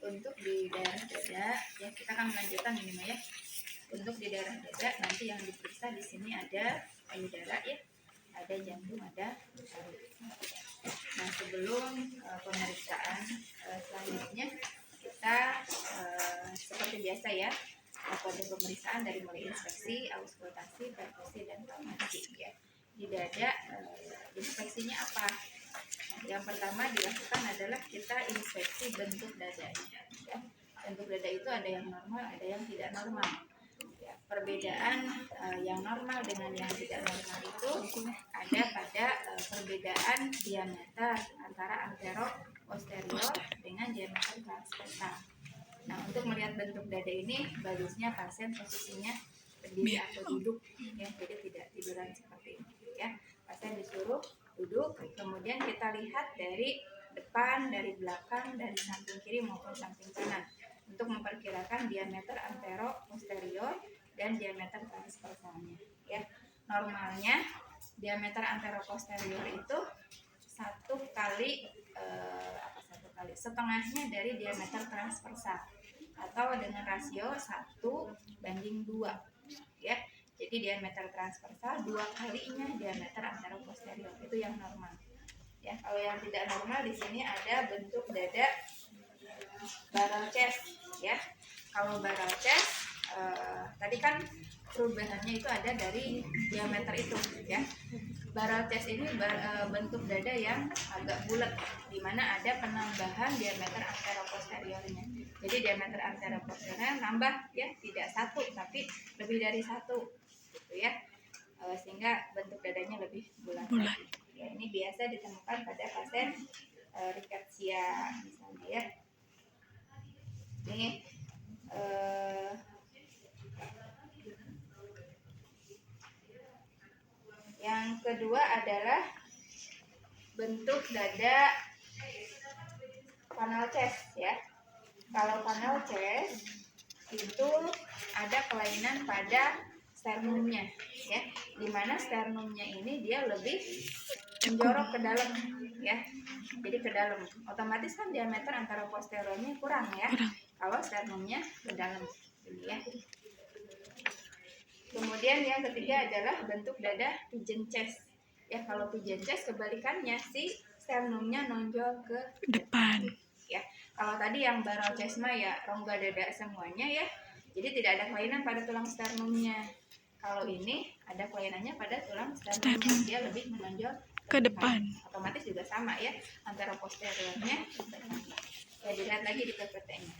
Untuk di daerah dada ya, kita akan melanjutkan ini ya. Untuk di daerah dada nanti yang diperiksa di sini ada payudara ya, ada jantung, ada paru. Nah, sebelum pemeriksaan selanjutnya kita seperti biasa ya, lakukan pemeriksaan dari mulai inspeksi, auskultasi, perkusi, dan palpasi ya. Di dada inspeksinya apa? Yang pertama dilakukan adalah kita inspeksi bentuk dadanya ya. Bentuk dada itu ada yang normal, ada yang tidak normal ya. Perbedaan yang normal dengan yang tidak normal itu ada pada perbedaan diameter antara antero posterior dengan diameter transversal. Nah, untuk melihat bentuk dada ini bagusnya pasien posisinya berdiri atau duduk ya, jadi tidak tiduran seperti ini ya. Pasien disuruh duduk, kemudian kita lihat dari depan, dari belakang, dari samping kiri maupun samping kanan untuk memperkirakan diameter antero posterior dan diameter transversalnya ya. Normalnya diameter antero posterior itu setengahnya dari diameter transversal atau dengan rasio 1:2 ya. Jadi diameter transversal 2 kalinya diameter antero posterior, itu yang normal ya. Kalau yang tidak normal di sini ada bentuk dada barrel chest ya. Kalau barrel chest tadi kan perubahannya itu ada dari diameter itu ya. Barrel chest ini bentuk dada yang agak bulat, di mana ada penambahan diameter antero posteriornya. Jadi diameter antero posteriornya nambah ya, tidak 1 tapi lebih dari 1 gitu ya, sehingga bentuk dadanya lebih bulat. Ya, ini biasa ditemukan pada pasien rickettsia misalnya ya. Ini yang kedua adalah bentuk dada funnel chest ya. Kalau funnel chest itu ada kelainan pada sternumnya ya, dimana sternumnya ini dia lebih menjorok ke dalam ya, jadi ke dalam, otomatis kan diameter antara posteriornya kurang ya kalau sternumnya ke dalam ini ya. Kemudian yang ketiga adalah bentuk dada pigeon chest ya. Kalau pigeon chest kebalikannya, si sternumnya nonjol ke depan ya. Kalau tadi yang barrel chest mah ya rongga dada semuanya ya, jadi tidak ada kelainan pada tulang sternumnya. Kalau ini ada kelainannya pada tulang sternum, dia lebih menonjol ke depan. Otomatis juga sama ya, antara posteriornya. Ya, dilihat lagi di PPT-nya.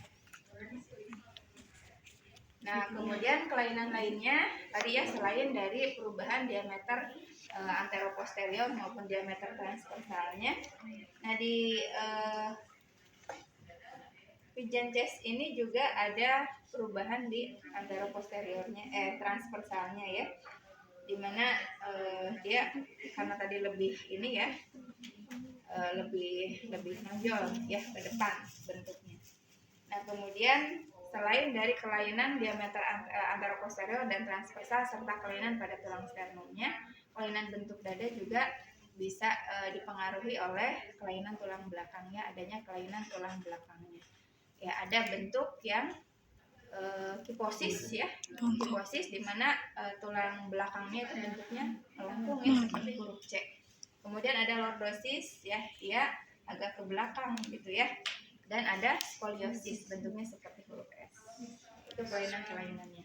Nah, kemudian kelainan lainnya tadi ya, selain dari perubahan diameter antero posterior maupun diameter transversalnya. Nah, di pigeon chest ini juga ada perubahan di antero posteriornya, transversalnya ya, dimana dia karena tadi lebih ini ya, lebih menonjol ya ke depan bentuknya. Nah, kemudian selain dari kelainan diameter antara posterior dan transversal serta kelainan pada tulang sternumnya, kelainan bentuk dada juga bisa dipengaruhi oleh kelainan tulang belakangnya, adanya kelainan tulang belakangnya. Ya, ada bentuk yang kiposis ya, kiposis di mana tulang belakangnya itu bentuknya melengkung ya, seperti huruf C. Kemudian ada lordosis ya, dia agak ke belakang gitu ya. Dan ada skoliosis, bentuknya seperti huruf S. Itu kelainan-kelainannya.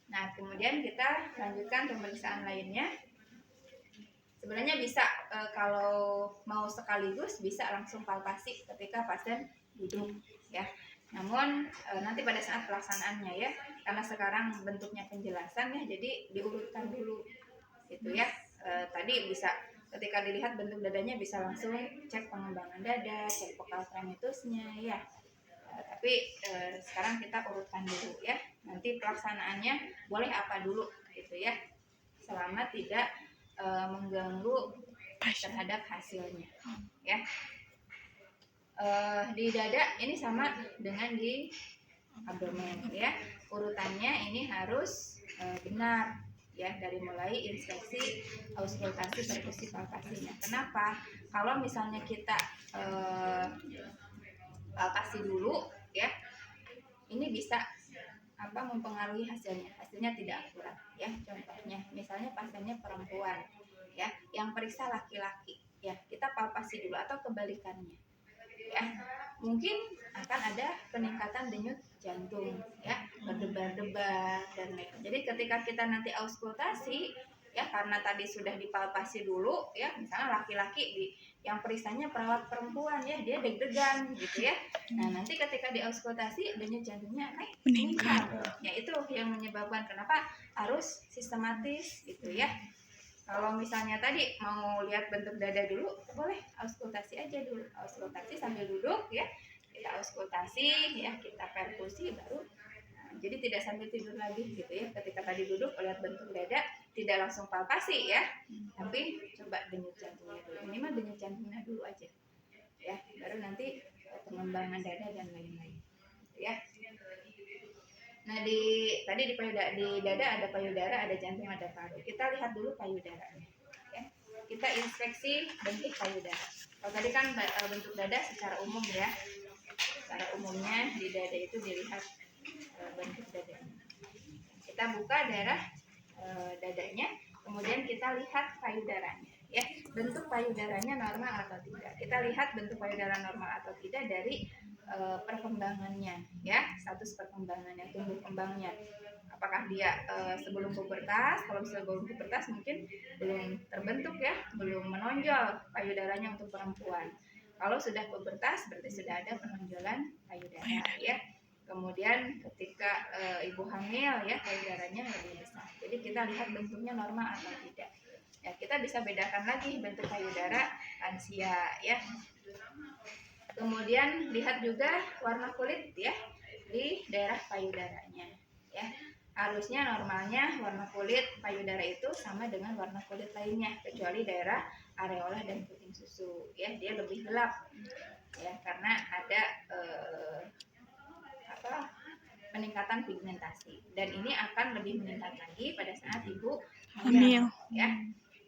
Nah, kemudian kita lanjutkan pemeriksaan lainnya. Sebenarnya bisa kalau mau sekaligus bisa langsung palpasi ketika pasien duduk ya. Namun nanti pada saat pelaksanaannya ya, karena sekarang bentuknya penjelasan ya, jadi diurutkan dulu gitu ya. Tadi bisa ketika dilihat bentuk dadanya bisa langsung cek pengembangan dada, cek vokal tremitusnya ya. Tapi sekarang kita urutkan dulu ya. Nanti pelaksanaannya boleh apa dulu gitu ya, selama tidak mengganggu terhadap hasilnya ya. Di dada ini sama dengan di abdomen ya. Urutannya ini harus benar ya, dari mulai inspeksi, auskultasi, perkusi, palpasinya. Kenapa? Kalau misalnya kita palpasi dulu ya, ini bisa mempengaruhi hasilnya tidak akurat ya. Contohnya misalnya pasiennya perempuan ya, yang periksa laki-laki ya, kita palpasi dulu, atau kebalikannya ya, mungkin akan ada peningkatan denyut jantung ya, berdebar-debar dan lain-lain. Jadi ketika kita nanti auskultasi ya, karena tadi sudah dipalpasi dulu ya, misalnya laki-laki yang periksanya perawat perempuan ya, dia deg-degan gitu ya. Nah nanti ketika diauskultasi denyut jantungnya akan meningkat ya, itu yang menyebabkan kenapa harus sistematis gitu ya. Kalau misalnya tadi mau lihat bentuk dada dulu, boleh auskultasi aja dulu, auskultasi sambil duduk ya, kita auskultasi ya, kita perkusi baru. Nah, jadi tidak sambil tidur lagi gitu ya. Ketika tadi duduk lihat bentuk dada, tidak langsung palpasi ya, tapi coba denyut jantungnya dulu. Ini mah denyut jantungnya dulu aja ya, baru nanti pengembangan dada dan lain-lain ya. Nah tadi di dada ada payudara, ada jantung, ada paru. Kita lihat dulu payudaranya ya. Kita inspeksi bentuk payudara. Kalau tadi kan bentuk dada secara umum ya, secara umumnya di dada itu dilihat bentuk dadanya. Kita buka daerah dadanya, kemudian kita lihat payudaranya ya, bentuk payudaranya normal atau tidak. Kita lihat bentuk payudara normal atau tidak dari perkembangannya ya, status perkembangannya, tumbuh kembangnya. Apakah dia sebelum pubertas? Kalau sebelum pubertas mungkin belum terbentuk ya, belum menonjol payudaranya untuk perempuan. Kalau sudah pubertas berarti sudah ada penonjolan payudara ya. Kemudian ketika ibu hamil ya, payudaranya lebih besar. Jadi kita lihat bentuknya normal atau tidak. Ya, kita bisa bedakan lagi bentuk payudara lansia ya. Kemudian lihat juga warna kulit ya di daerah payudaranya ya. Harusnya normalnya warna kulit payudara itu sama dengan warna kulit lainnya, kecuali daerah areola dan puting susu ya, dia lebih gelap ya, karena ada peningkatan pigmentasi, dan ini akan lebih meningkat lagi pada saat ibu hamil ya.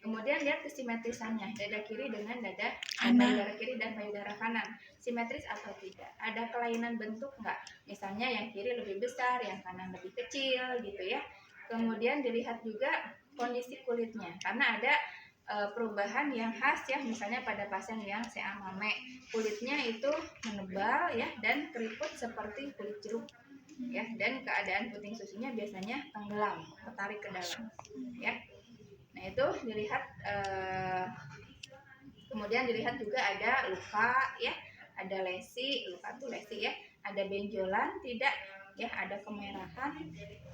Kemudian lihat kesimetrisannya, dada kiri dengan payudara kiri dan payudara kanan, simetris atau tidak, ada kelainan bentuk enggak, misalnya yang kiri lebih besar, yang kanan lebih kecil gitu ya. Kemudian dilihat juga kondisi kulitnya, karena ada perubahan yang khas ya, misalnya pada pasien yang CA mame, kulitnya itu menebal ya dan keriput seperti kulit jeruk ya, dan keadaan puting susunya biasanya tenggelam, tertarik ke dalam ya. Nah itu dilihat, kemudian dilihat juga ada luka ya, ada lesi, luka tuh lesi ya, ada benjolan tidak ya, ada kemerahan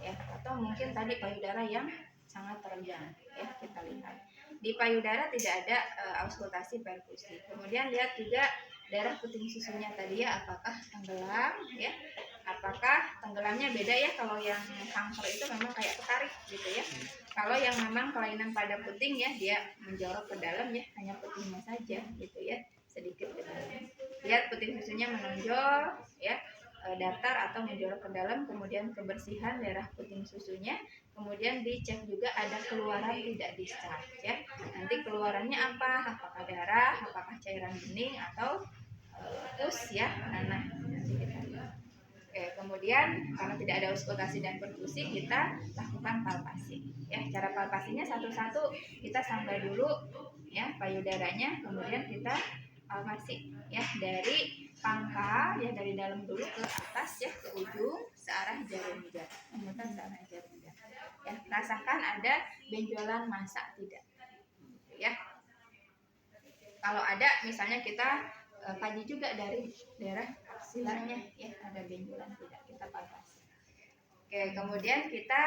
ya, atau mungkin tadi payudara yang sangat terenjang ya. Kita lihat di payudara tidak ada auskultasi perkusi. Kemudian lihat juga daerah puting susunya tadi ya, apakah tenggelam ya, apakah tenggelamnya beda ya. Kalau yang kanker itu memang kayak ketarik gitu ya. Kalau yang memang kelainan pada puting ya, dia menjorok ke dalam ya, hanya putingnya saja gitu ya, sedikit ke dalam. Lihat puting susunya menonjol ya, datar atau menjorok ke dalam. Kemudian kebersihan daerah puting susunya, kemudian dicek juga ada keluaran tidak discharge ya. Nanti keluarannya apa? Apakah darah, apakah cairan bening, atau pus ya, nanah. Nanti kita lihat. Oke, kemudian karena tidak ada auskultasi dan perkusi, kita lakukan palpasi ya. Cara palpasinya satu-satu, kita sampai dulu ya payudaranya, kemudian kita palpasi ya dari pangkal ya, dari dalam dulu ke atas ya, ke ujung searah jarum jari, memutar searah jarum jari ya. Rasakan ada benjolan massa tidak ya. Kalau ada, misalnya kita kaji juga dari daerah aksilarnya ya, ada benjolan tidak, kita palpasi. Oke, kemudian kita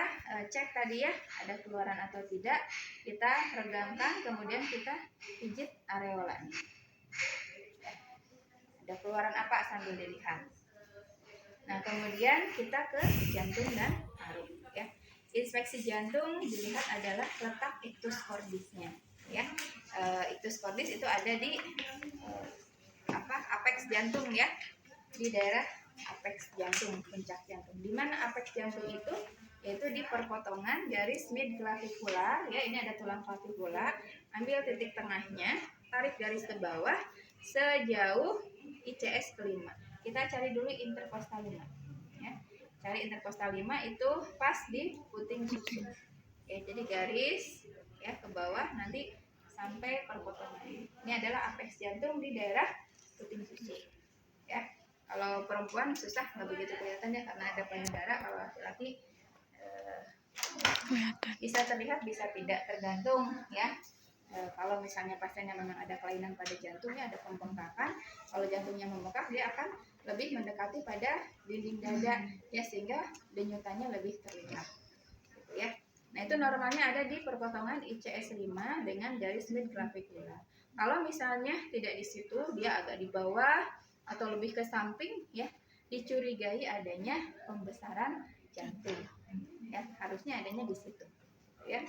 cek tadi ya, ada keluaran atau tidak, kita regangkan, kemudian kita pijit areolanya. Ada keluaran apa sambil dilihat. Nah, kemudian kita ke jantung dan paru ya. Inspeksi jantung dilihat adalah letak ictus cordisnya ya. Ictus cordis itu ada di apex jantung ya, di daerah apex jantung, puncak jantung. Di mana apex jantung itu? Yaitu di perpotongan garis midclavicular ya. Ini ada tulang clavikular, ambil titik tengahnya, tarik garis ke bawah sejauh ICS kelima. kita cari dulu interkostal 5 ya. Cari interkostal 5 itu pas di puting susu. Oke, jadi garis ya ke bawah nanti sampai perpotongan. Ini adalah apex jantung di daerah puting susu. Ya. Kalau perempuan susah nggak begitu kelihatan ya karena ada payudara. Kalau laki-laki bisa terlihat bisa tidak, tergantung ya. Kalau misalnya pasiennya memang ada kelainan pada jantungnya, ada pembengkakan, kalau jantungnya membengkak dia akan lebih mendekati pada dinding dada ya, sehingga denyutannya lebih terlihat gitu ya. Nah itu normalnya ada di perpotongan ICS 5 dengan garis mid clavicula. Kalau misalnya tidak di situ, dia agak di bawah atau lebih ke samping ya, dicurigai adanya pembesaran jantung ya, harusnya adanya di situ ya.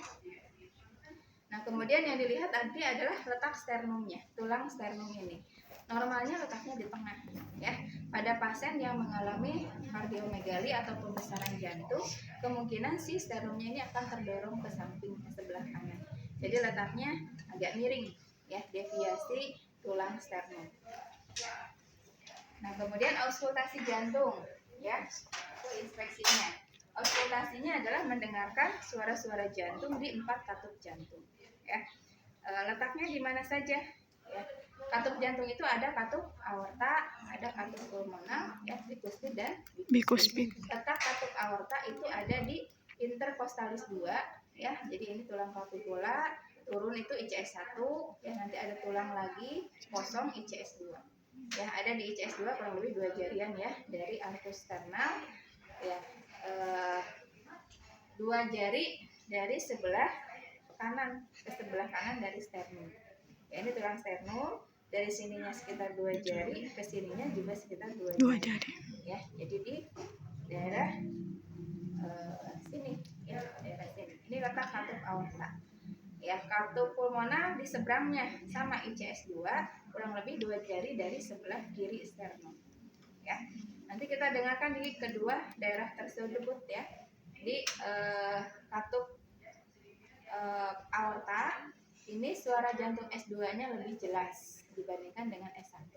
Nah kemudian yang dilihat tadi adalah letak sternumnya, tulang sternum ini. Normalnya letaknya di tengah ya. Pada pasien yang mengalami kardiomegali atau pembesaran jantung, kemungkinan si sternumnya ini akan terdorong ke samping ke sebelah kanan. Jadi letaknya agak miring ya, deviasi tulang sternum. Nah kemudian auskultasi jantung ya, itu inspeksinya. Auskultasinya adalah mendengarkan suara-suara jantung di 4 katup jantung. Ya. Letaknya di mana saja? Ya. Katup jantung itu ada katup aorta, ada katup pulmonal, ya, bikuspid dan bikuspid. Letak katup aorta itu ada di intercostalis 2, ya. Jadi ini tulang clavicula, turun itu ICS 1, ya nanti ada tulang lagi kosong ICS 2. Ya, ada di ICS 2 kurang lebih 2 jarian ya dari arcus sternal, ya. 2 jari dari sebelah kanan ke sebelah kanan dari sternum. Ya, ini tulang sternum, dari sininya sekitar 2 jari, ke sininya juga sekitar 2 jari. Ya, jadi di daerah sini, ya, daerah sini. Ini letak katup aorta. Ya, katup pulmonal di seberangnya sama ICS 2, kurang lebih 2 jari dari sebelah kiri sternum. Ya. Nanti kita dengarkan di kedua daerah tersebut ya. Di katup aorta ini suara jantung S2-nya lebih jelas dibandingkan dengan S1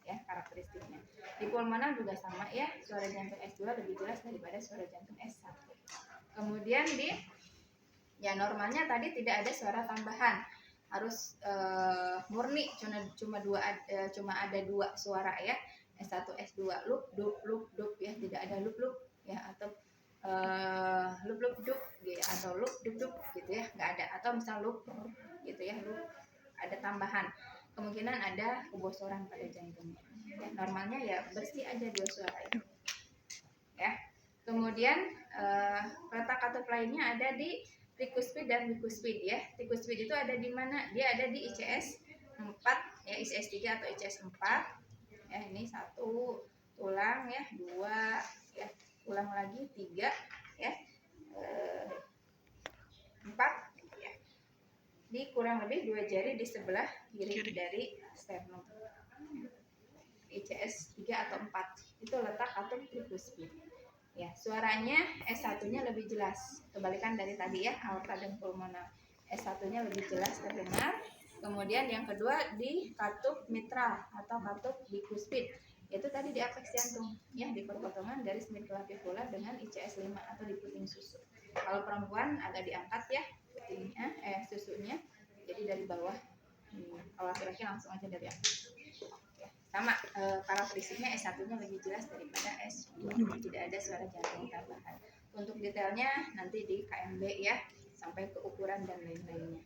ya, karakteristiknya. Di pulmonal juga sama ya, suara jantung S2 lebih jelas daripada suara jantung S1. Kemudian di ya normalnya tadi tidak ada suara tambahan, harus murni cuma ada 2 suara ya, S1 S2 loop dup ya, tidak ada loop ya, atau loop dup gitu, atau loop dup gitu ya, nggak ada, atau misal loop gitu ya, loop ada tambahan, kemungkinan ada kebosoran pada jantungnya ya. Normalnya ya bersih aja 2 suara itu ya. Kemudian letak katup lainnya ada di trikuspid dan bikuspid ya. Trikuspid itu ada di mana? Dia ada di ICS 4 ya, ICS 3 atau ICS 4 ya. Ini 1 tulang ya, 2 ya, ulang lagi 3 ya, 4 ya. Di kurang lebih 2 jari di sebelah kiri dari sternum. ICS 3 atau 4 itu letak katup trikuspid. Ya, suaranya S1-nya lebih jelas, kebalikan dari tadi ya, aorta dan pulmonal. S1-nya lebih jelas terdengar. Kemudian yang kedua di katup mitral atau katup bikuspid, itu tadi di apex jantung ya, di perpotongan garis mid clavicula dengan ICS 5 atau di puting susu. Kalau perempuan agak diangkat ya putingnya, susunya, jadi dari bawah. Kalau laki-laki langsung aja dari atas. Sama karakteristiknya S1-nya lebih jelas daripada S2, tidak ada suara jantung tambahan. Untuk detailnya nanti di KMB ya, sampai ke ukuran dan lain-lainnya.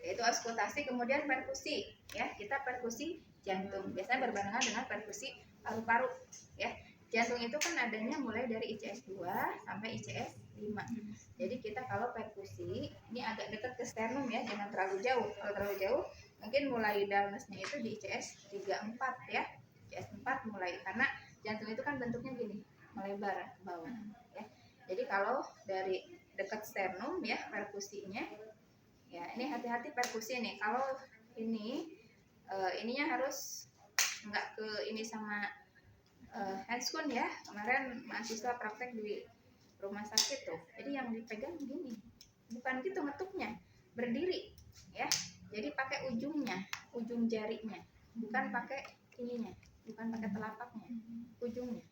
Yaitu auskultasi, kemudian perkusi ya, kita perkusi jantung biasanya berbarengan dengan perkusi paru-paru ya. Jantung itu kan adanya mulai dari ICS 2 sampai ICS 5. Jadi kita kalau perkusi ini agak dekat ke sternum ya, jangan terlalu jauh. Kalau terlalu jauh mungkin mulai dalmasnya itu di ICS 3-4 ya. ICS 4 mulai, karena jantung itu kan bentuknya gini, melebar ke bawah ya. Jadi kalau dari dekat sternum ya perkusinya ya, ini hati-hati perkusi nih. Kalau ini ininya harus enggak ke ini sama handscoon ya. Kemarin mahasiswa praktek di rumah sakit tuh, jadi yang dipegang gini, bukan gitu ngetuknya, berdiri ya. Jadi pakai ujung jarinya, bukan pakai ininya bukan pakai telapaknya, ujungnya.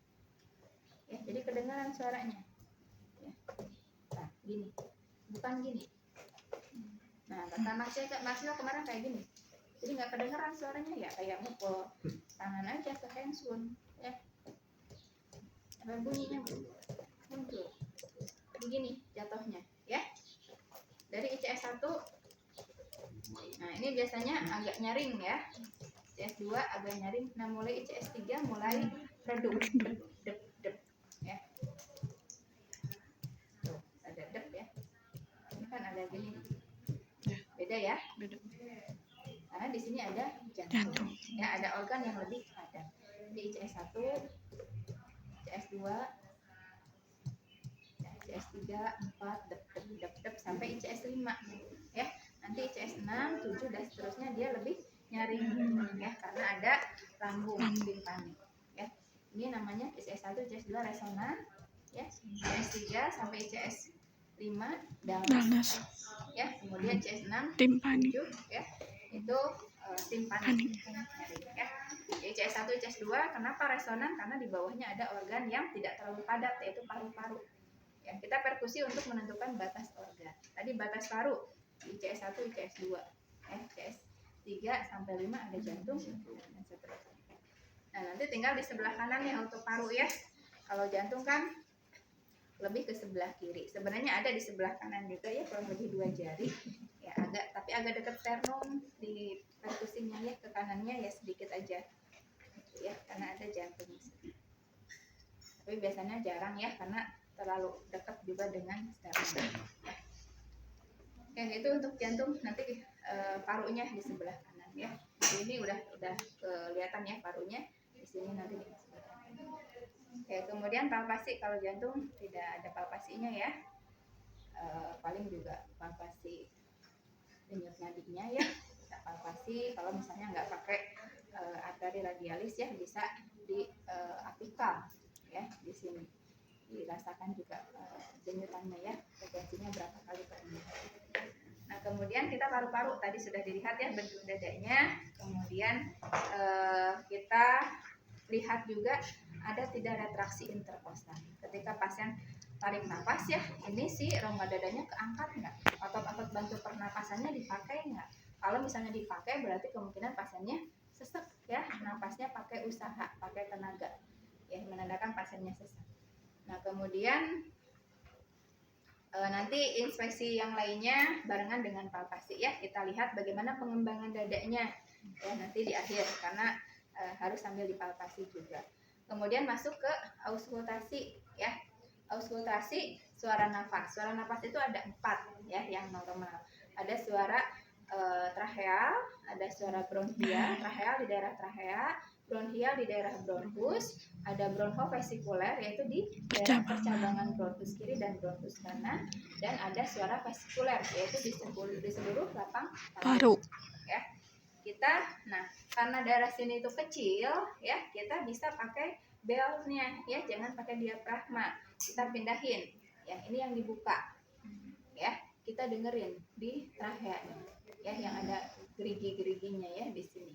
Ya, jadi kedengaran suaranya. Ya. Nah, gini, bukan gini. Nah, kata Masnya kemarin kayak gini. Jadi nggak kedengaran suaranya ya, kayak mukul tangan aja ke handphone. Ya. Apa bunyinya muncul. Begini jatuhnya, ya. Dari ICS 1, nah ini biasanya agak nyaring ya. ICS 2 agak nyaring. Nah, mulai ICS 3 mulai redup, dep, dep, dep, ya. Tuh, ada dep ya. Ini kan ada gini. Beda ya? Beda. Karena di sini ada jantung. Ya, ada organ yang lebih padat. Di ICS 1, ICS 2, ICS 3, 4, dep, dep, dep, dep, sampai ICS 5. Ya, nanti ICS 6, 7, dan seterusnya dia lebih nyaring ya, karena ada lambung timpani. Ya, ini namanya ICS 1, ICS 2 resonan. Ya, ICS 3 sampai ICS 5 damas. Ya, kemudian ICS 6, timpani, 7 ya, itu timpani. Ya. ICS 1, ICS 2 kenapa resonan? Karena di bawahnya ada organ yang tidak terlalu padat, yaitu paru-paru. Ya, kita perkusi untuk menentukan batas organ. Tadi batas paru ICS 1, ICS 2. ICS 3 sampai 5 ada jantung dan seterusnya. Nah, nanti tinggal di sebelah kanan ya untuk paru ya. Kalau jantung kan lebih ke sebelah kiri. Sebenarnya ada di sebelah kanan juga ya, kurang lebih 2 jari. Ya, tapi agak dekat sternum di perkusinya ya, ke kanannya ya sedikit aja. Gitu ya, karena ada jantung di sini. Tapi biasanya jarang ya, karena terlalu dekat juga dengan sternum. Yang itu untuk jantung, nanti parunya di sebelah kanan ya. Di sini udah kelihatan ya parunya. Di sini nanti di sebelah kanan. Oke, kemudian palpasi. Kalau jantung tidak ada palpasinya ya. Paling juga palpasi denyut nadinya ya. Kita palpasi. Kalau misalnya nggak pakai arteri radialis ya, bisa di apikal ya, di sini dirasakan juga denyutannya ya, frekuensinya berapa kali per menit. Nah, kemudian kita paru-paru tadi sudah dilihat ya bentuk dadanya. Kemudian kita lihat juga ada tidak retraksi interkostal. Ketika pasien tarik nafas ya, ini si rongga dadanya keangkat nggak? Otot-otot bantu pernapasannya dipakai nggak? Kalau misalnya dipakai berarti kemungkinan pasiennya sesek ya, nafasnya pakai usaha, pakai tenaga. Ya, menandakan pasiennya sesek. Nah, kemudian nanti inspeksi yang lainnya barengan dengan palpasi ya. Kita lihat bagaimana pengembangan dadanya ya nanti di akhir, karena harus sambil dipalpasi juga. Kemudian masuk ke auskultasi ya. Auskultasi suara nafas. Suara nafas itu ada 4 ya yang normal. Ada suara tracheal, ada suara bronchial, tracheal di daerah trachea, bronchial di daerah bronchus, ada bronkovesikuler yaitu di daerah percabangan bronchus kiri dan bronchus kanan, dan ada suara vesikuler yaitu di seluruh lapang paru. Ya. Nah, karena daerah sini itu kecil ya, kita bisa pakai belnya ya, jangan pakai diafragma. Kita pindahin. Yang ini yang dibuka. Ya, kita dengerin di trachea ya, yang ada gerigi-geriginya ya di sini.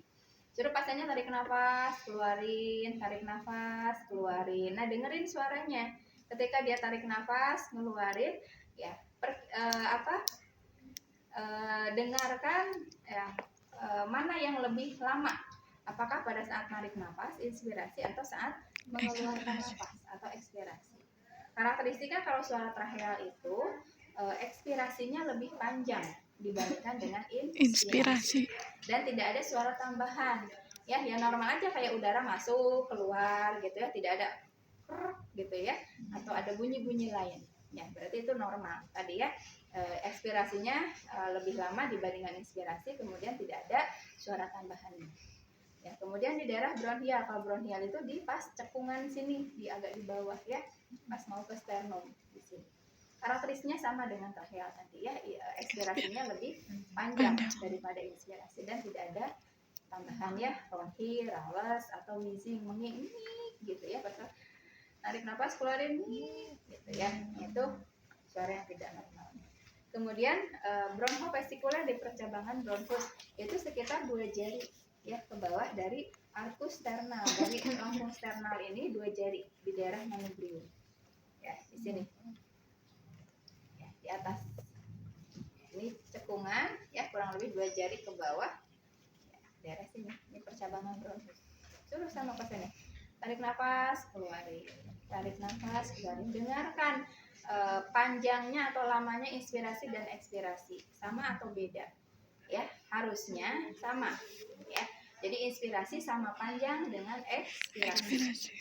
Suruh pasiennya tarik nafas, keluarin, tarik nafas, keluarin. Nah, dengerin suaranya. Ketika dia tarik nafas, ngeluarin, ya, dengarkan ya, mana yang lebih lama. Apakah pada saat tarik nafas, inspirasi, atau saat mengeluarkan nafas atau ekspirasi. Karakteristiknya kalau suara tracheal itu ekspirasinya lebih panjang dibandingkan dengan inspirasi. Dan tidak ada suara tambahan. Ya, yang normal aja kayak udara masuk, keluar gitu ya, tidak ada gitu ya, atau ada bunyi-bunyi lain. Ya, berarti itu normal. Tadi ya, ekspirasinya lebih lama dibandingkan inspirasi, kemudian tidak ada suara tambahannya. Ya, kemudian di daerah bronchial. Kalau bronchial itu di pas cekungan sini, di agak di bawah ya, pas mau ke sternum di sini. Karakteristiknya sama dengan tracheal tadi ya, ekspirasinya lebih panjang daripada inspirasi dan tidak ada tambahan ya, ronchi, rales atau wheezing, menging gitu ya, pas tarik nafas keluarin gitu ya, itu suara yang tidak normal. Kemudian bronkovesikuler di percabangan bronchus itu sekitar 2 jari ya ke bawah dari arcus sternal, dari lambung sternal ini 2 jari di daerah manubrium. Ya, di sini. Ya, di atas. Ini cekungan, ya kurang lebih 2 jari ke bawah. Ya, daerah sini. Ini percabangan bronkus. Suruh sama ke sini. Tarik nafas, keluarin. Tarik nafas, keluarin. Dengarkan panjangnya atau lamanya inspirasi dan ekspirasi. Sama atau beda? Ya, harusnya sama. Ya. Jadi inspirasi sama panjang dengan ekspirasi.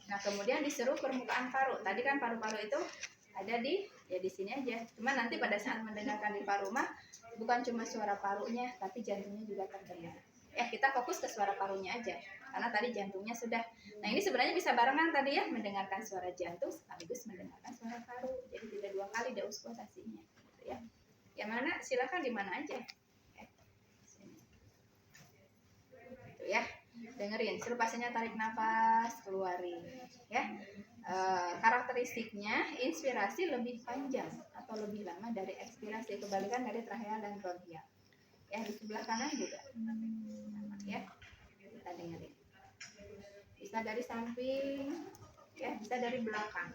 Nah, kemudian disuruh permukaan paru. Tadi kan paru-paru itu ada di sini aja. Cuma nanti pada saat mendengarkan di paru mah bukan cuma suara parunya, tapi jantungnya juga terdengar. Kita fokus ke suara parunya aja, karena tadi jantungnya sudah. Nah, ini sebenarnya bisa barengan tadi ya, mendengarkan suara jantung sekaligus mendengarkan suara paru. Jadi tidak 2 kali deauskultasinya, gitu ya. Yang mana silakan di mana aja. Gitu ya. Dengerin, suruh pasiennya tarik nafas, keluarin, ya. Karakteristiknya inspirasi lebih panjang atau lebih lama dari ekspirasi, kebalikan dari trachea dan bronkial. Ya, di sebelah kanan juga sama, ya. Kita dengerin. Bisa dari samping, ya, bisa dari belakang.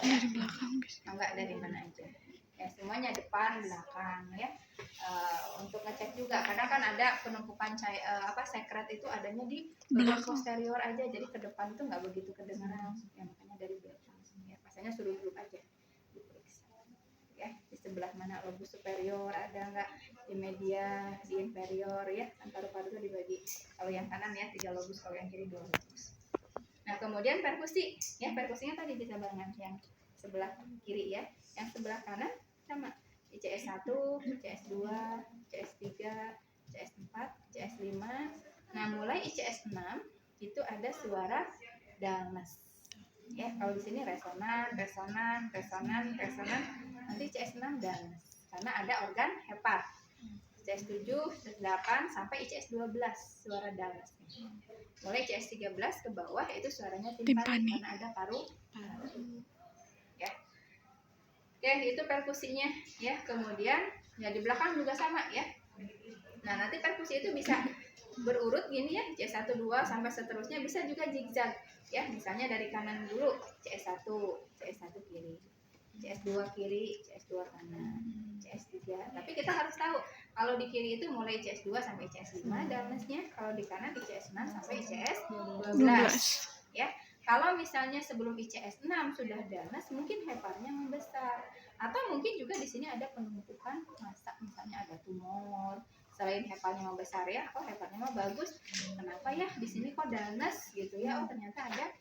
Dari belakang bisa. Enggak, dari mana aja. Ya, semuanya depan, belakang, ya. Untuk ngecek juga, kadang kan ada penumpukan sekret itu adanya di bagian posterior aja, jadi ke depan tuh nggak begitu kedengaran. Ya, makanya dari belakang. Ya, pastinya suruh duduk aja, diperiksa. Ya, di sebelah mana lobus superior ada nggak, di media, di inferior, ya. Paru-paru itu dibagi, kalau yang kanan ya 3 lobus, kalau yang kiri 2 lobus. Nah, kemudian perkusi, ya, perkusinya tadi bisa barengan yang sebelah kiri, ya. Yang sebelah kanan sama, ICS 1, ICS 2, ICS 3, ICS 4, ICS 5. Nah, mulai ICS 6 itu ada suara danes. Ya, kalau di sini resonan, resonan, resonan, resonan. Nanti ICS 6 danes, karena ada organ hepat. ICS 7, ICS 8 sampai ICS 12 suara danes. Mulai ICS 13 ke bawah itu suaranya timpani, karena ada paru. Ya. Oke, itu perkusinya, ya. Kemudian ya di belakang juga sama, ya. Nah, nanti perkusi itu bisa berurut gini ya, CS1 2 sampai seterusnya, bisa juga zigzag, ya. Misalnya dari kanan dulu, CS1 kiri, CS2 kiri, CS2 kanan, CS3. Tapi kita harus tahu kalau di kiri itu mulai CS2 sampai CS5 danesnya, kalau di kanan ICS 6 sampai ICS 12. Ya. Kalau misalnya sebelum ICS 6 sudah danes, mungkin heparnya membesar, atau mungkin juga di sini ada penumpukan massa, misalnya ada tumor. Selain heparnya membesar, ya, oh heparnya mah bagus, kenapa ya di sini kok danes gitu ya? Oh, ternyata ada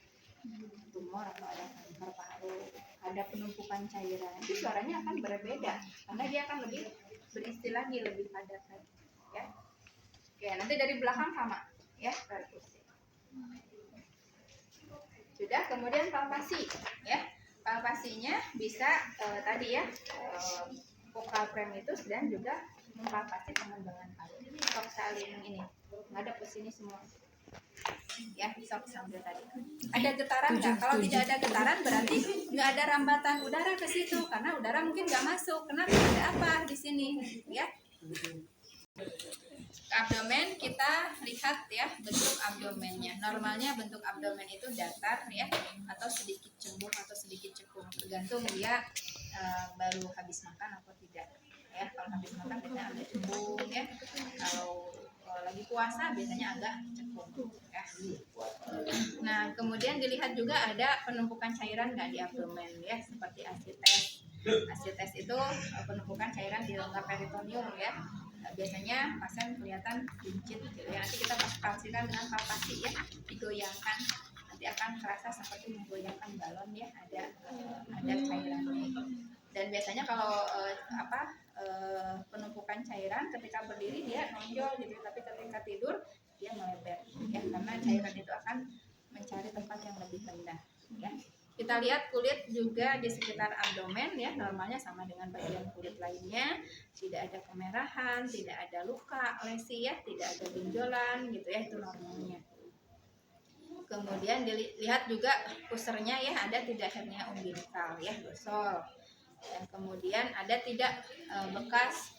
tumor atau ada kanker paru, ada penumpukan cairan. Itu suaranya akan berbeda, karena dia akan lebih berisi lagi, lebih padat lagi, ya. Oke, nanti dari belakang sama, ya, perkusi. Sudah, kemudian palpasi, ya. Palpasinya bisa tadi ya, vokal primitus dan juga mempalpasi pengembangan paru. Sok saling ini, ngadep ke sini semua. Ya, sok sambil tadi. Ada getaran nggak? Kalau tidak ada getaran berarti nggak ada rambatan udara ke situ, karena udara mungkin nggak masuk. Kenapa? Ada apa di sini? Ya. Abdomen, kita lihat ya bentuk abdomennya. Normalnya bentuk abdomen itu datar, ya, atau sedikit cembung atau sedikit cekung, tergantung dia baru habis makan atau tidak. Ya, kalau habis makan biasanya agak cembung, ya. Kalau lagi puasa biasanya agak cekung, ya. Nah, kemudian dilihat juga ada penumpukan cairan nggak di abdomen, ya, seperti asites. Asites itu penumpukan cairan di rongga peritoneum, ya. Biasanya pasien kelihatan buncit gitu ya. Nanti kita pastikan dengan palpasi, ya, digoyangkan, nanti akan terasa seperti menggoyangkan balon, ya, ada cairannya. Dan biasanya kalau penumpukan cairan ketika berdiri dia nonjol gitu, tapi ketika tidur dia melebar, ya, karena cairan itu akan mencari tempat yang lebih rendah, ya. Kita lihat kulit juga di sekitar abdomen, ya, normalnya sama dengan bagian kulit lainnya, tidak ada kemerahan, tidak ada luka, lesi, ya, tidak ada benjolan gitu, ya, itu normalnya. Kemudian dilihat juga pusernya, ya, ada tidak hernia umbilikal, ya, dosol. Dan kemudian ada tidak bekas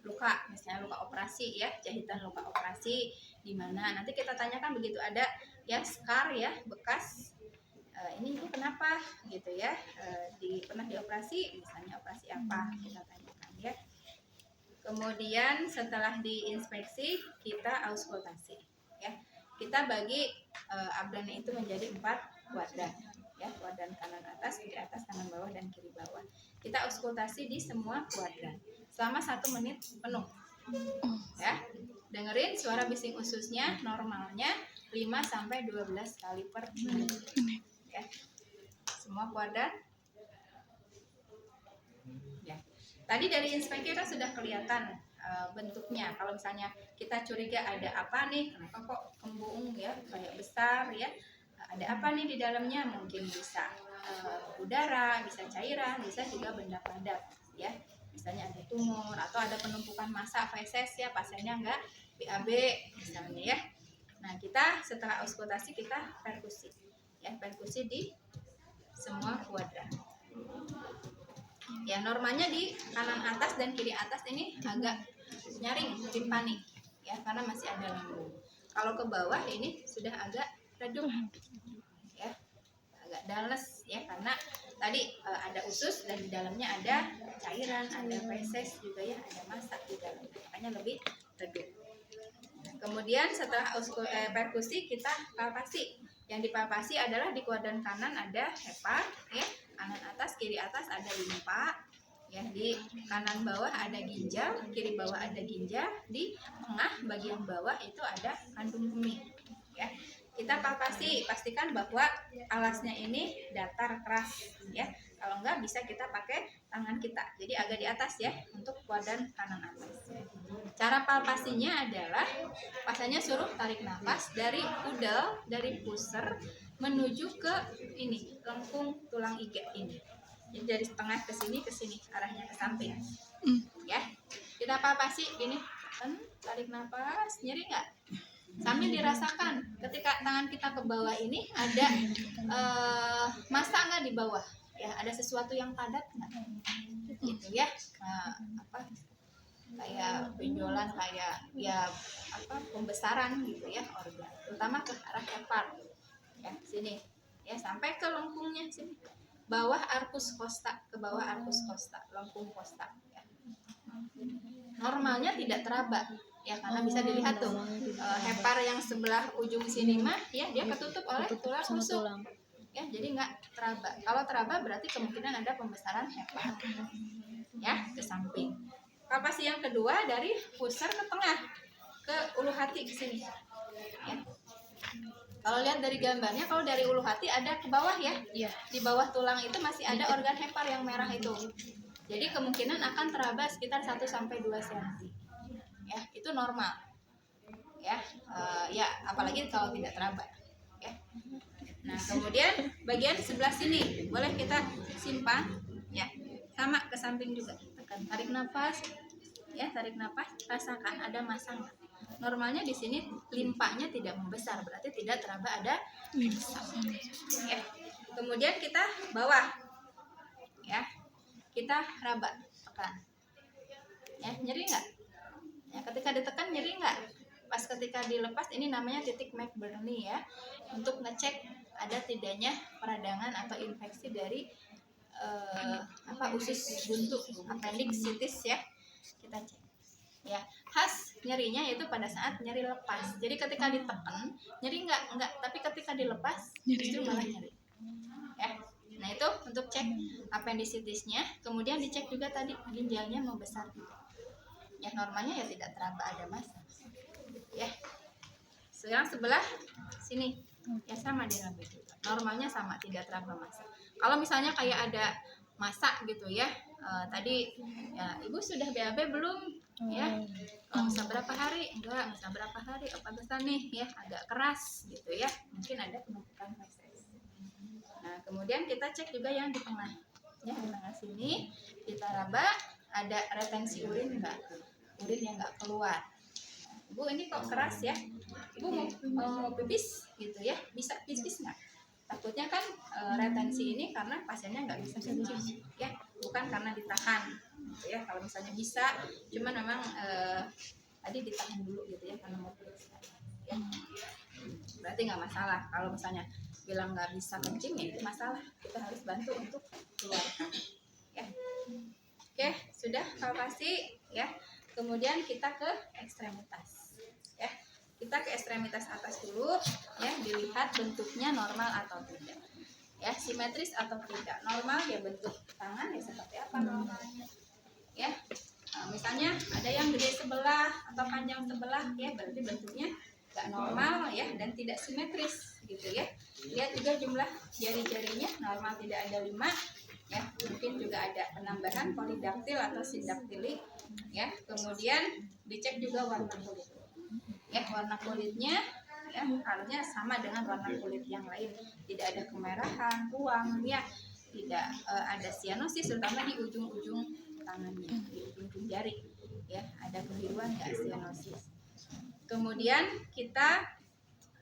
luka, misalnya luka operasi ya, jahitan luka operasi di mana. Nanti kita tanyakan begitu ada ya scar ya, bekas ini ibu kenapa gitu ya, pernah dioperasi, misalnya operasi apa, kita tanyakan ya. Kemudian setelah diinspeksi kita auskultasi ya. Kita bagi abdomen itu menjadi 4 kuadran ya, kuadran kanan atas, kiri atas, kanan bawah, dan kiri bawah. Kita auskultasi di semua kuadran selama 1 menit penuh ya. Dengerin suara bising ususnya, normalnya 5-12 kali per menit ya. Semua kuadran ya. Tadi dari inspeksi kan sudah kelihatan bentuknya. Kalau misalnya kita curiga ada apa nih, kenapa kok kembung ya, kayak besar ya, ada apa nih di dalamnya, mungkin bisa udara, bisa cairan, bisa juga benda padat ya, misalnya ada tumor atau ada penumpukan massa feses ya, pasiennya enggak BAB misalnya ya. Nah, kita setelah auskultasi kita perkusi ya, perkusi di semua kuadran ya. Normalnya di kanan atas dan kiri atas ini agak nyaring, timpani ya, karena masih ada lambung. Kalau ke bawah ini sudah agak redup ya, agak dales ya, karena tadi ada usus dan di dalamnya ada cairan, ada feses juga ya, ada massa di dalam, makanya lebih redup. Nah, kemudian setelah perkusi kita palpasi. Yang dipalpasi adalah di kuadran kanan ada hepar ya, kanan atas, kiri atas ada limpa ya, di kanan bawah ada ginjal, kiri bawah ada ginjal, di tengah bagian bawah itu ada kandung kemih ya. Kita palpasi, pastikan bahwa alasnya ini datar keras ya. Kalau enggak bisa kita pakai tangan kita, jadi agak di atas ya untuk kuadran kanan atas. Cara palpasinya adalah pasiennya suruh tarik nafas dari udel, dari pusar menuju ke ini lengkung tulang iga ini. Jadi dari tengah ke sini, arahnya ke samping. Ya, kita palpasi ini, tarik nafas, nyeri nggak? Sambil dirasakan ketika tangan kita ke bawah ini ada massa nggak di bawah? Ya, ada sesuatu yang padat nggak? Gitu ya, apa? Kayak benjolan, kayak ya apa, pembesaran gitu ya organ, terutama ke arah hepar ya, sini ya, sampai ke lengkungnya sini, bawah arcus costa, ke bawah arcus costa, lengkung costa ya. Normalnya tidak teraba ya, karena bisa dilihat tuh hepar yang sebelah ujung sini mah ya, dia ketutup oleh tulang rusuk ya, jadi nggak teraba. Kalau teraba berarti kemungkinan ada pembesaran hepar ya, ke samping. Palpasi yang kedua dari pusar ke tengah, ke ulu hati ke sini ya. Kalau lihat dari gambarnya, kalau dari ulu hati ada ke bawah ya, di bawah tulang itu masih ada organ hepar yang merah itu, jadi kemungkinan akan teraba sekitar 1-2 cm ya, itu normal ya, ya apalagi kalau tidak teraba ya. Nah, kemudian bagian sebelah sini boleh kita simpan ya, sama ke samping juga, tekan, tarik nafas ya, tarik nafas, rasakan ada massa nggak. Normalnya di sini limpanya tidak membesar, berarti tidak teraba ada massa ya. Kemudian kita bawah ya, kita raba, tekan ya, nyeri nggak ya, ketika ditekan nyeri nggak, pas ketika dilepas ini namanya titik McBurney ya, untuk ngecek ada tidaknya peradangan atau infeksi dari usus buntu, appendicitis ya, kita cek ya. Khas nyerinya itu pada saat nyeri lepas, jadi ketika ditekan nyeri enggak, tapi ketika dilepas justru malah nyeri ya. Nah, itu untuk cek appendicitisnya. Kemudian dicek juga tadi ginjalnya membesar ya, normalnya ya tidak teraba ada massa ya. Sekarang sebelah sini ya, sama diraba juga, normalnya sama, tidak teraba massa. Kalau misalnya kayak ada massa gitu ya, tadi ya, ibu sudah BAB belum ya, bisa berapa hari, enggak bisa berapa hari, apa besar nih ya, agak keras gitu ya, mungkin ada penumpukan feses. Nah, kemudian kita cek juga yang di tengah ya, di tengah sini kita raba, ada retensi urin enggak, urin yang enggak keluar. Ibu ini kok keras ya, ibu mau pipis gitu ya, bisa pipis nggak? Takutnya kan retensi ini karena pasiennya nggak bisa pipis ya, bukan karena ditahan gitu ya. Kalau misalnya bisa, cuman memang tadi ditahan dulu gitu ya karena mau periksa ya. Berarti nggak masalah. Kalau misalnya bilang nggak bisa kencing ya itu masalah, kita harus bantu untuk keluarkan ya. Oke, sudah palpasi ya. Kemudian kita ke ekstremitas ya. Kita ke ekstremitas atas dulu ya, dilihat bentuknya normal atau tidak ya, simetris atau tidak. Normal ya bentuk tangan ya seperti apa normalnya ya. Nah, misalnya ada yang gede sebelah atau panjang sebelah ya, berarti bentuknya nggak normal ya dan tidak simetris gitu ya. Lihat juga jumlah jari-jarinya, normal tidak ada 5 ya, mungkin juga ada penambahan polidaktil atau sindaktili ya. Kemudian dicek juga warna kulit ya, warna kulitnya ya harusnya sama dengan warna kulit yang lain, tidak ada kemerahan, ruam ya, tidak ada sianosis terutama di ujung-ujung tangannya, di ujung jari ya, ada kebiruan nggak sianosis. Kemudian kita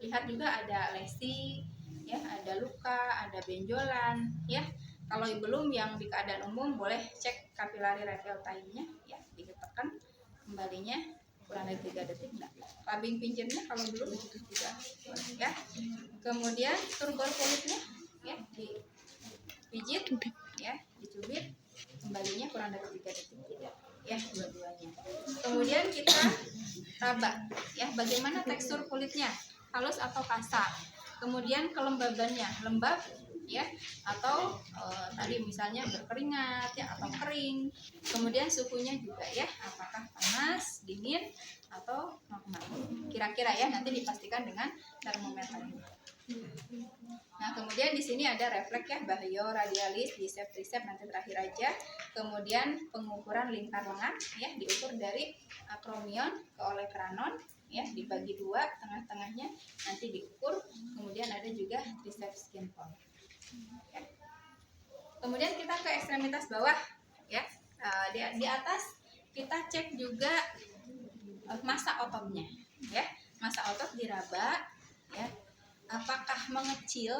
lihat juga ada lesi ya, ada luka, ada benjolan ya. Kalau belum, yang di keadaan umum boleh cek kapilari refill time-nya ya, ditekan kembalinya kurang dari 3 detik enggak. Clubbing pincernya kalau belum itu juga ya. Kemudian turgor kulitnya ya, dipijit ya, dicubit kembalinya kurang dari 3 detik tidak ya, dua-duanya. Kemudian kita raba ya, bagaimana tekstur kulitnya, halus atau kasar. Kemudian kelembabannya, lembab ya atau tadi misalnya berkeringat ya atau kering. Kemudian suhunya juga ya, apakah panas, dingin atau normal. Kira-kira ya, nanti dipastikan dengan termometer. Nah, kemudian di sini ada refleks ya, bahio, radialis, bicep, tricep nanti terakhir aja. Kemudian pengukuran lingkar lengan ya, diukur dari akromion ke olecranon ya, dibagi 2, tengah-tengahnya nanti diukur. Kemudian ada juga triceps skin fold. Ya. Kemudian kita ke ekstremitas bawah ya. Di atas kita cek juga massa ototnya ya. Massa otot diraba ya. Apakah mengecil,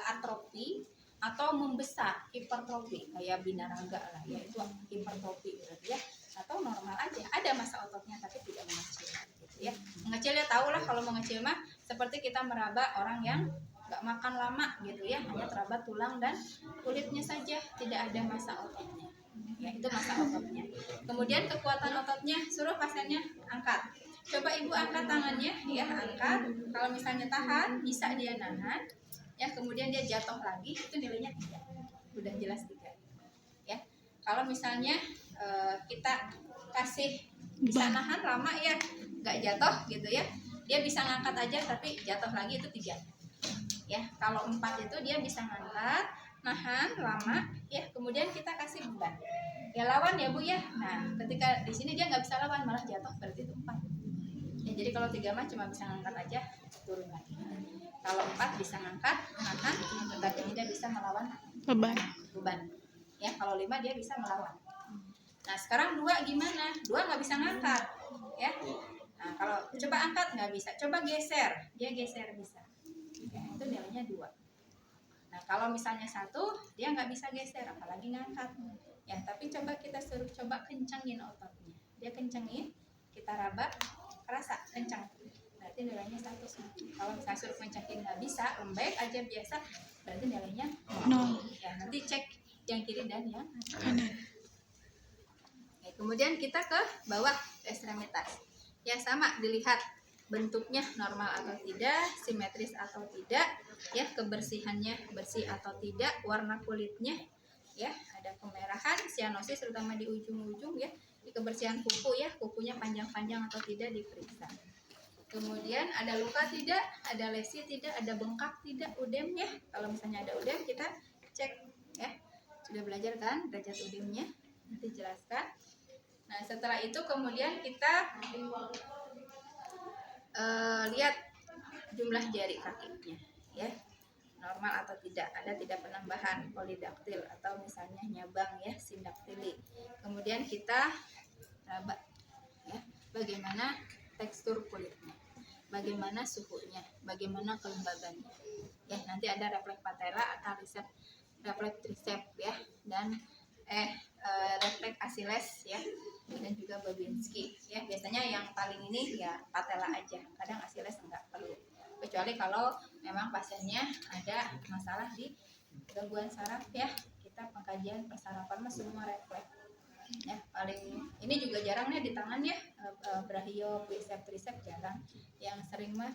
atrofi atau membesar, hipertrofi kayak binaraga lah ya, itu hipertrofi berarti ya, atau normal aja, ada massa ototnya tapi tidak mengecil gitu ya. Mengecil ya tahu lah, kalau mengecil mah seperti kita meraba orang yang nggak makan lama gitu ya, hanya teraba tulang dan kulitnya saja, tidak ada massa ototnya ya, itu massa ototnya. Kemudian kekuatan ototnya, suruh pasiennya angkat, coba ibu angkat tangannya ya, angkat. Kalau misalnya tahan, bisa dia nahan ya, kemudian dia jatuh lagi, itu nilainya 3, udah jelas 3 ya. Kalau misalnya kita kasih bisa nahan lama ya, nggak jatuh gitu ya, dia bisa ngangkat aja tapi jatuh lagi, itu 3 ya. Kalau 4 itu dia bisa ngangkat, nahan lama ya, kemudian kita kasih beban ya, lawan ya bu ya. Nah, ketika di sini dia nggak bisa lawan, malah jatuh, berarti itu 4 ya. Jadi kalau 3 mah cuma bisa ngangkat aja, turun lagi. Kalau 4 bisa ngangkat, nahan, tetapi tidak bisa melawan beban ya. Kalau 5 dia bisa melawan. Nah, sekarang 2 gimana? 2 nggak bisa ngangkat ya. Nah, kalau coba angkat nggak bisa, coba geser, dia geser bisa ya, itu nilainya 2. Nah, kalau misalnya 1 dia nggak bisa geser, apalagi ngangkat ya, tapi coba kita suruh coba kencangin ototnya, dia kencangin, kita raba, kerasa kencang, berarti nilainya 1. Kalau misalnya suruh kencangin nggak bisa, lembek aja biasa, berarti nilainya 0 ya. Nanti cek yang kiri dan yang kanan. Kemudian kita ke bawah, ke ekstremitas ya, sama dilihat bentuknya normal atau tidak, simetris atau tidak ya, kebersihannya bersih atau tidak, warna kulitnya ya, ada kemerahan, sianosis terutama di ujung-ujung ya, di kebersihan kuku ya, kukunya panjang-panjang atau tidak diperiksa. Kemudian ada luka tidak, ada lesi tidak, ada bengkak tidak, udem ya. Kalau misalnya ada udem kita cek ya, sudah belajar kan derajat udemnya, nanti jelaskan. Nah, setelah itu kemudian kita lihat jumlah jari kakinya ya, normal atau tidak, ada tidak penambahan polidaktil atau misalnya nyabang ya, sindaktili. Kemudian kita raba ya, bagaimana tekstur kulitnya, bagaimana suhunya, bagaimana kelembabannya ya. Nanti ada refleks patella atau riset refleks triceps ya, dan refleks Achilles ya, dan juga Babinski ya. Biasanya yang paling ini ya patella aja, kadang Achilles enggak perlu, kecuali kalau memang pasiennya ada masalah di gangguan saraf ya. Kita pengkajian persarafan mah semua refleks ya. Paling ini juga jarang nih di tangan ya, brachio, biceps, triceps jarang, yang sering mah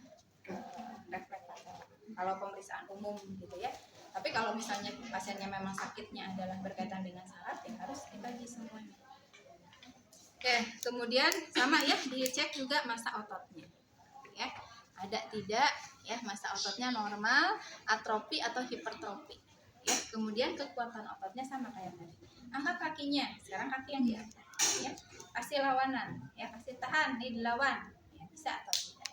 refleks patella kalau pemeriksaan umum gitu ya. Tapi kalau misalnya pasiennya memang sakitnya adalah berkaitan dengan saraf ya harus dikaji semuanya. Oke, kemudian sama ya, dicek juga massa ototnya ya, ada tidak ya massa ototnya normal, atrofi atau hipertrofi ya. Kemudian kekuatan ototnya sama kayak tadi. Angkat kakinya, sekarang kaki yang diangkat ya, kasih lawanan ya, kasih tahan nih dilawan ya, bisa atau tidak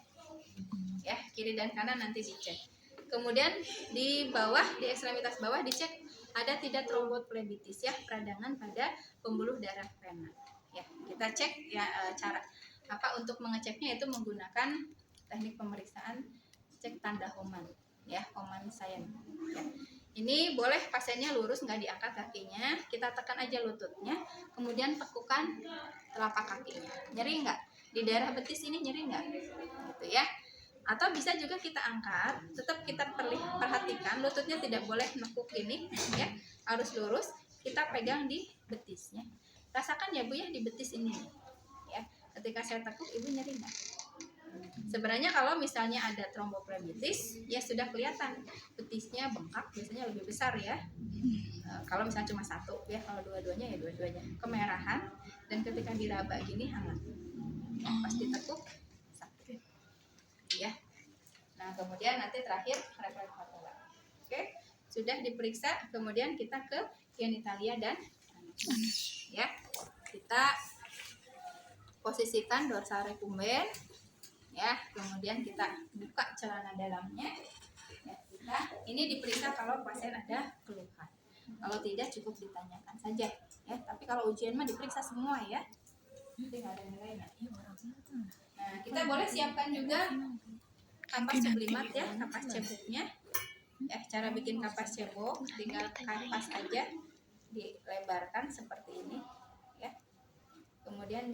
ya. Kiri dan kanan nanti dicek. Kemudian di bawah, di ekstremitas bawah dicek ada tidak tromboflebitis ya, peradangan pada pembuluh darah vena ya. Kita cek ya, cara apa untuk mengeceknya itu menggunakan teknik pemeriksaan cek tanda Homan ya, Homan Science ya. Ini boleh pasiennya lurus, nggak diangkat kakinya, kita tekan aja lututnya, kemudian tekukan telapak kakinya. Nyeri nggak? Di daerah betis ini nyeri nggak? Gitu ya. Atau bisa juga kita angkat, tetap kita perhatikan lututnya tidak boleh nekuk ini ya, harus lurus. Kita pegang di betisnya, rasakan ya Bu ya di betis ini ya. Ketika saya tekuk, Ibu nyeri nggak? Sebenarnya kalau misalnya ada tromboflebitis ya sudah kelihatan betisnya bengkak, biasanya lebih besar ya. Kalau misalnya cuma satu ya, kalau dua-duanya ya dua-duanya kemerahan, dan ketika diraba gini hangat, pas ditekuk sakit ya. Nah kemudian nanti terakhir refleks patella. Oke, sudah diperiksa, kemudian kita ke genitalia dan anus ya. Kita posisikan dorsal recumbens ya, kemudian kita buka celana dalamnya ya. Kita ini diperiksa kalau pasien ada keluhan, kalau tidak cukup ditanyakan saja ya. Tapi kalau ujian mah diperiksa semua ya, nanti nggak ada nilainya. Nah kita boleh siapkan juga kapas sublimat ya, kapas ceboknya ya. Cara bikin kapas cebok, tinggal kapas aja, dilebarkan seperti ini ya, kemudian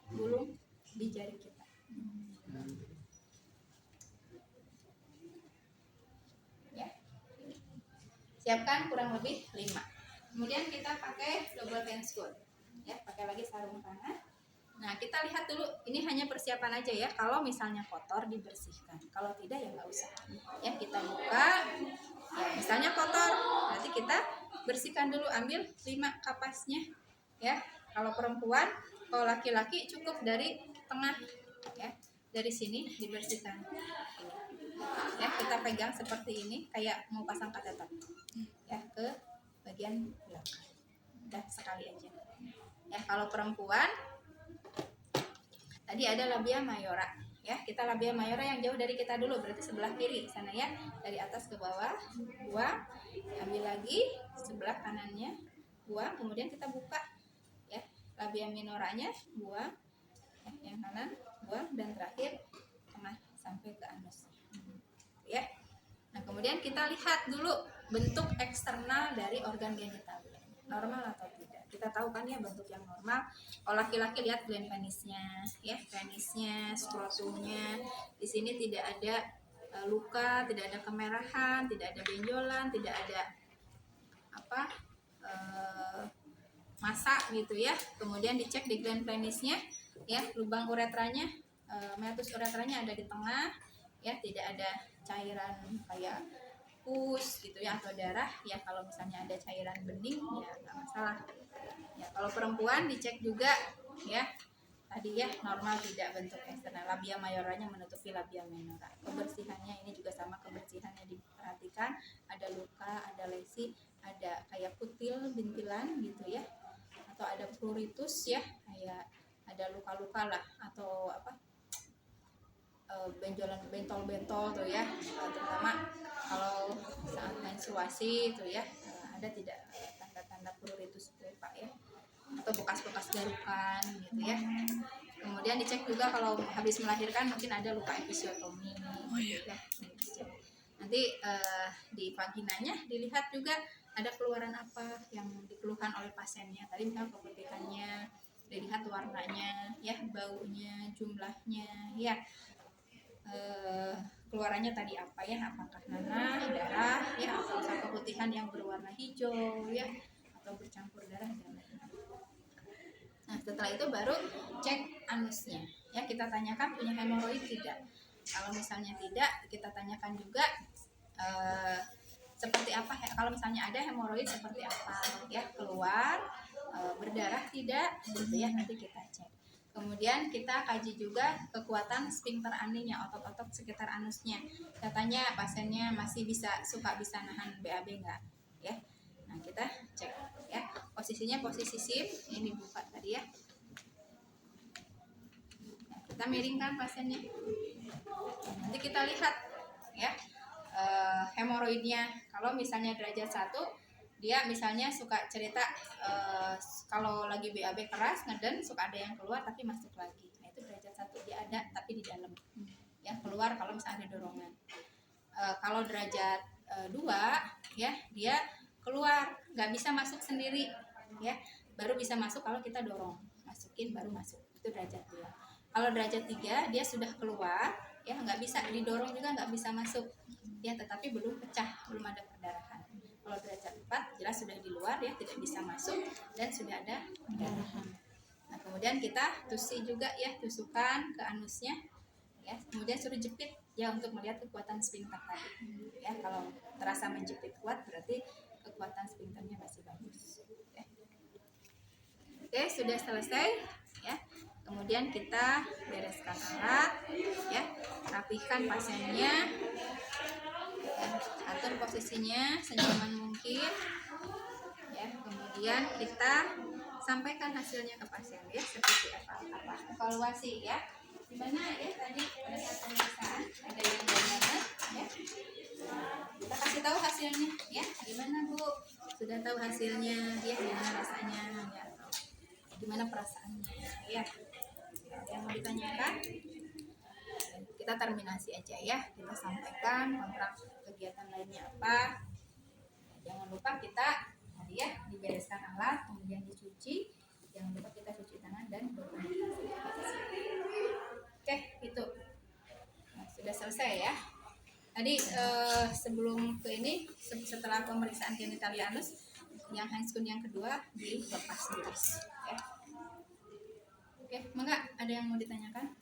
digulung di jari kita ya. Siapkan kurang lebih 5. Kemudian kita pakai double handscoon ya, pakai lagi sarung tangan. Nah kita lihat dulu, ini hanya persiapan aja ya, kalau misalnya kotor dibersihkan, kalau tidak ya nggak usah ya. Kita buka ya, misalnya kotor nanti kita bersihkan dulu, ambil 5 kapasnya ya. Kalau perempuan, kalau laki-laki cukup dari tengah ya, dari sini dibersihkan ini ya. Kita pegang seperti ini kayak mau pasang kateter ya, ke bagian belakang, udah sekali aja ya. Kalau perempuan tadi ada labia mayora ya, kita labia mayora yang jauh dari kita dulu, berarti sebelah kiri sana ya, dari atas ke bawah buang, ambil lagi sebelah kanannya buang, kemudian kita buka ya, labia minoranya buang ya, yang kanan buang, dan terakhir tengah sampai ke anus ya. Nah kemudian kita lihat dulu bentuk eksternal dari organ genital, normal atau tidak. Kita tahu kan ya bentuk yang normal. Kalau laki-laki lihat gland penisnya ya, penisnya, skrotumnya. Di sini tidak ada luka, tidak ada kemerahan, tidak ada benjolan, tidak ada apa massa gitu ya. Kemudian dicek di gland penisnya ya, lubang uretranya, meatus uretranya ada di tengah ya, tidak ada cairan kayak pus gitu ya atau darah ya. Kalau misalnya ada cairan bening ya nggak masalah ya. Kalau perempuan dicek juga ya, tadi ya normal tidak bentuk eksternal, labia mayoranya menutupi labia minora. Kebersihannya ini juga sama, kebersihannya diperhatikan, ada luka, ada lesi, ada kayak kutil bintilan gitu ya, atau ada pruritus ya, kayak ada luka-luka lah, atau apa benjolan, bentol-bentol tuh ya, terutama kalau saat menstruasi itu ya, ada tidak tanda-tanda pruritus luka ya, atau bekas-bekas garukan gitu ya. Kemudian dicek juga kalau habis melahirkan mungkin ada luka episiotomi ya, dicek. Nanti di vaginanya dilihat juga ada keluaran apa yang dikeluhkan oleh pasiennya. Tadi misalnya keputihannya, dilihat warnanya, ya baunya, jumlahnya, ya keluarannya tadi apa ya, apakah nanah, darah, ya atau keputihan yang berwarna hijau, ya atau bercampur darah dan lain-lain. Nah setelah itu baru cek anusnya, ya kita tanyakan punya hemoroid tidak. Kalau misalnya tidak, kita tanyakan juga seperti apa. Kalau misalnya ada hemoroid seperti apa, ya keluar berdarah tidak, gitu ya, nanti kita cek. Kemudian kita kaji juga kekuatan sphincter aninya, otot-otot sekitar anusnya. Katanya pasiennya masih bisa nahan BAB enggak, ya. Nah kita cek, ya posisinya posisi SIM, ini buka tadi ya. Nah, kita miringkan pasiennya. Nanti kita lihat, ya hemoroidnya. Kalau misalnya derajat 1, dia misalnya suka cerita kalau lagi BAB keras ngeden suka ada yang keluar tapi masuk lagi. Nah itu derajat 1, dia ada tapi di dalam, ya keluar kalau misalnya ada dorongan. Kalau derajat 2, ya dia keluar nggak bisa masuk sendiri, ya baru bisa masuk kalau kita dorong, masukin baru masuk. Itu derajat 2. Kalau derajat 3 dia sudah keluar, ya nggak bisa didorong juga, nggak bisa masuk, ya tetapi belum pecah, belum ada perdarahan. Kalau derajat 4 jelas sudah di luar, ya tidak bisa masuk dan sudah ada perdarahan. Nah kemudian kita tusi juga, ya tusukan ke anusnya, ya kemudian suruh jepit, ya untuk melihat kekuatan sphincter tadi, ya kalau terasa menjepit kuat berarti kekuatan sphincternya masih bagus, ya. Oke sudah selesai, ya kemudian kita bereskan alat, ya rapikan pasiennya, ya, atur posisinya senyaman mungkin, ya kemudian kita sampaikan hasilnya ke pasien, ya seperti apa evaluasi, ya gimana ya tadi pada saat pemeriksaan ada yang gimana, ya kita kasih tahu hasilnya, ya gimana Bu, sudah tahu hasilnya, ya gimana rasanya, ya gimana perasaannya, ya yang mau ditanyakan kita terminasi aja, ya kita sampaikan kontrak kegiatan lainnya apa. Jangan lupa kita tadi ya dibereskan alat, kemudian dicuci, jangan lupa kita cuci tangan dan dokumentasi. Oke itu sudah selesai ya. Tadi sebelum ke ini, setelah pemeriksaan genitalia anus yang Hanskun yang kedua dilepas dulu, ya. Oke, mangga ada yang mau ditanyakan?